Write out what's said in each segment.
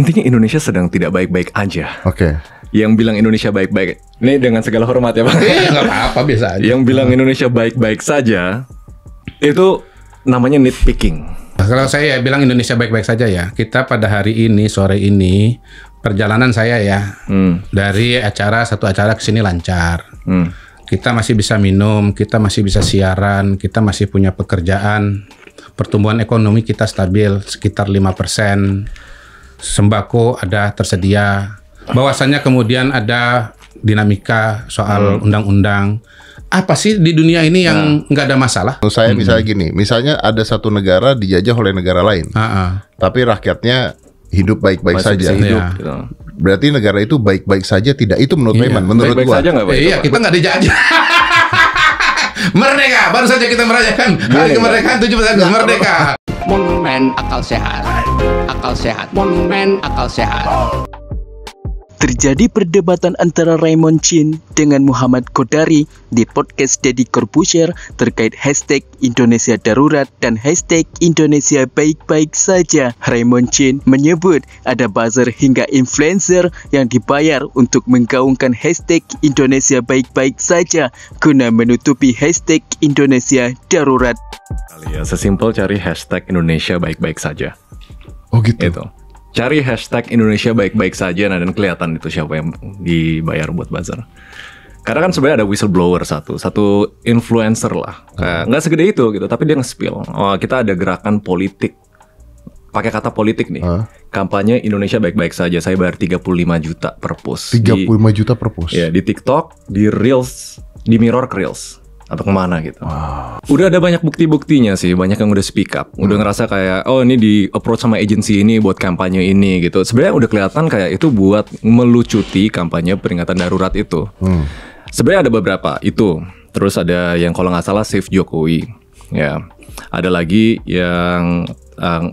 Intinya Indonesia sedang tidak baik-baik aja. Oke. Yang bilang Indonesia baik-baik, ini dengan segala hormat ya Bang. Nggak apa-apa, biasa aja. Yang bilang Indonesia baik-baik saja, itu namanya nitpicking. Kalau saya bilang Indonesia baik-baik saja ya, kita pada hari ini, sore ini, perjalanan saya ya, dari satu acara ke sini lancar. Kita masih bisa minum, kita masih bisa siaran, kita masih punya pekerjaan, pertumbuhan ekonomi kita stabil sekitar 5%, sembako ada tersedia, bahwasannya kemudian ada dinamika soal undang-undang. Apa sih di dunia ini yang nggak ada masalah? Menurut saya misalnya gini, misalnya ada satu negara dijajah oleh negara lain, tapi rakyatnya hidup baik-baik Masih saja. bisa hidup, Iya. gitu. Berarti negara itu baik-baik saja tidak? Itu menurut Rayman, menurut Baik-baik gua. saja nggak Pak? Iya, kita nggak dijajah. Merdeka, baru saja kita merayakan hari kemerdekaan 17 Agustus merdeka. Monumen akal sehat. Akal sehat. Monumen akal sehat. Terjadi perdebatan antara Raymond Chin dengan Muhammad Kodari di podcast Deddy Corbuzier terkait hashtag Indonesia Darurat dan hashtag Indonesia Baik-Baik Saja. Raymond Chin menyebut ada buzzer hingga influencer yang dibayar untuk menggaungkan hashtag Indonesia Baik-Baik Saja guna menutupi hashtag Indonesia Darurat. Ya, sesimpel cari hashtag Indonesia baik-baik saja. Oh gitu. Itu. Cari hashtag Indonesia baik-baik saja, nah, dan kelihatan itu siapa yang dibayar buat buzzer. Karena kan sebenarnya ada whistleblower satu influencer lah. Nggak segede itu gitu, tapi dia nge-spill. Oh, kita ada gerakan politik. Pakai kata politik nih. Kampanye Indonesia baik-baik saja. Saya bayar 35 juta per post. 35 juta per post. Ya, di TikTok, di Reels, di Mirror ke Reels. Atau kemana gitu. Udah ada banyak bukti-buktinya sih. Banyak yang udah speak up. Udah ngerasa kayak, oh ini di approach sama agency ini buat kampanye ini gitu. Sebenarnya udah kelihatan kayak itu buat melucuti kampanye peringatan darurat itu. Sebenarnya ada beberapa itu. Terus ada yang kalau nggak salah Save Jokowi. Ya. Ada lagi yang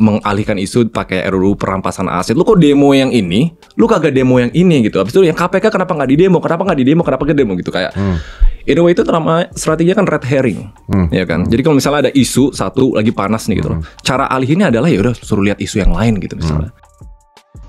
mengalihkan isu pakai RUU perampasan aset. Lu kok demo yang ini, lu kagak demo yang ini gitu. Habis itu yang KPK kenapa nggak didemo, kenapa nggak didemo gitu kayak. In a way itu strateginya kan red herring, ya kan. Jadi kalau misalnya ada isu satu lagi panas nih gitu, cara alihinnya adalah ya udah suruh lihat isu yang lain gitu misalnya.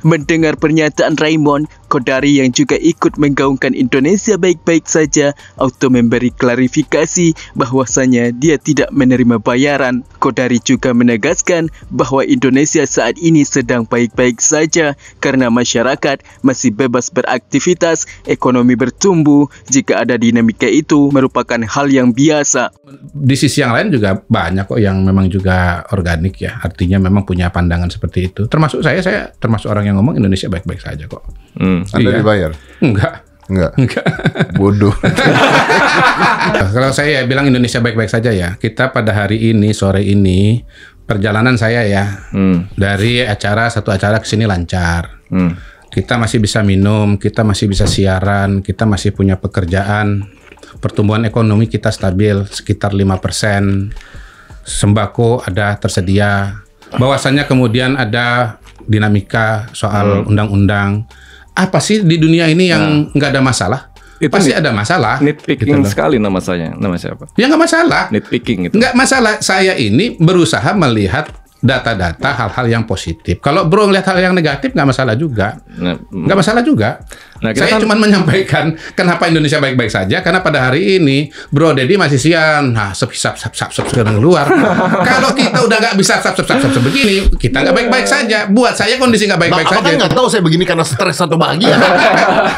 Mendengar pernyataan Raymond, Kodari yang juga ikut menggaungkan Indonesia baik-baik saja, auto memberi klarifikasi bahwasanya dia tidak menerima bayaran. Kodari juga menegaskan bahwa Indonesia saat ini sedang baik-baik saja karena masyarakat masih bebas beraktivitas, ekonomi bertumbuh. Jika ada dinamika itu merupakan hal yang biasa. Di sisi yang lain juga banyak kok yang memang juga organik ya. Artinya memang punya pandangan seperti itu. Termasuk saya termasuk orang yang ngomong Indonesia baik-baik saja kok. Anda dibayar? Enggak. Bodoh. Kalau saya bilang Indonesia baik-baik saja ya, kita pada hari ini, sore ini, perjalanan saya ya, dari satu acara ke sini lancar. Kita masih bisa minum, kita masih bisa siaran, kita masih punya pekerjaan, pertumbuhan ekonomi kita stabil sekitar 5%, sembako ada tersedia, bahwasannya kemudian ada dinamika soal undang-undang. Apa sih di dunia ini yang nggak ada masalah? Itu Pasti ada masalah. Nitpicking Gitu loh. sekali nama saya. Nama siapa? Ya nggak masalah. Nitpicking itu. Nggak masalah. Saya ini berusaha melihat data-data hal-hal yang positif. Kalau bro ngelihat hal yang negatif nggak masalah juga. Nggak masalah juga. Nah, kita Saya kan- cuma menyampaikan kenapa Indonesia baik-baik saja, karena pada hari ini Bro Deddy masih sian. Nah, sap sekarang keluar. Kalau kita udah nggak bisa sap begini, kita nggak baik-baik saja. Buat saya kondisi nggak baik-baik Abang saja. kan nggak tahu saya begini karena stres atau bahagia.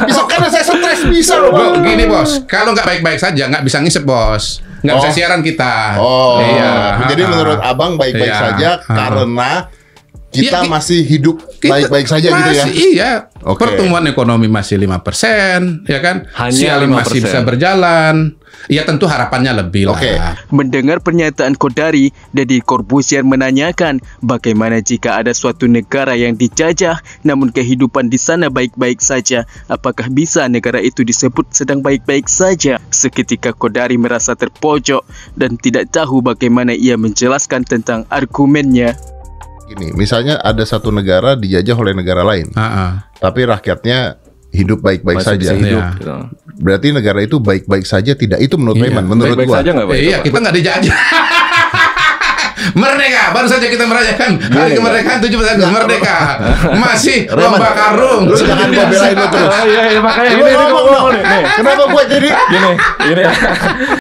Bisa karena saya stres bisa loh. Bro, gini bos, kalau nggak baik-baik saja nggak bisa ngisep bos, nggak bisa siaran kita. Oh, Iya. jadi menurut abang baik-baik Iya. saja karena kita Iya, masih hidup baik-baik saja gitu ya. Masih, iya. Oke. Pertumbuhan ekonomi masih 5%, ya kan? Hanya Siaran masih 5%. bisa berjalan. Ya tentu harapannya lebih lah. Oke. Mendengar pernyataan Kodari, Deddy Corbuzier menanyakan bagaimana jika ada suatu negara yang dijajah namun kehidupan di sana baik-baik saja. Apakah bisa negara itu disebut sedang baik-baik saja? Seketika Kodari merasa terpojok dan tidak tahu bagaimana ia menjelaskan tentang argumennya. Gini, misalnya ada satu negara dijajah oleh negara lain, tapi rakyatnya hidup baik-baik Masih saja. bisa hidup, Iya. gitu. Berarti negara itu baik-baik saja tidak? Itu menurut Iya. Rayman, menurut Baik-baik gua. saja nggak Pak? Iya, kita nggak dijajah. Merdeka, baru saja kita merayakan hari kemerdekaan 17 Agustus. Merdeka. Masih lomba karung. Lu jangan gua belain lu terus. Iya, makanya Lu ngomong dong. Kenapa gua jadi gini.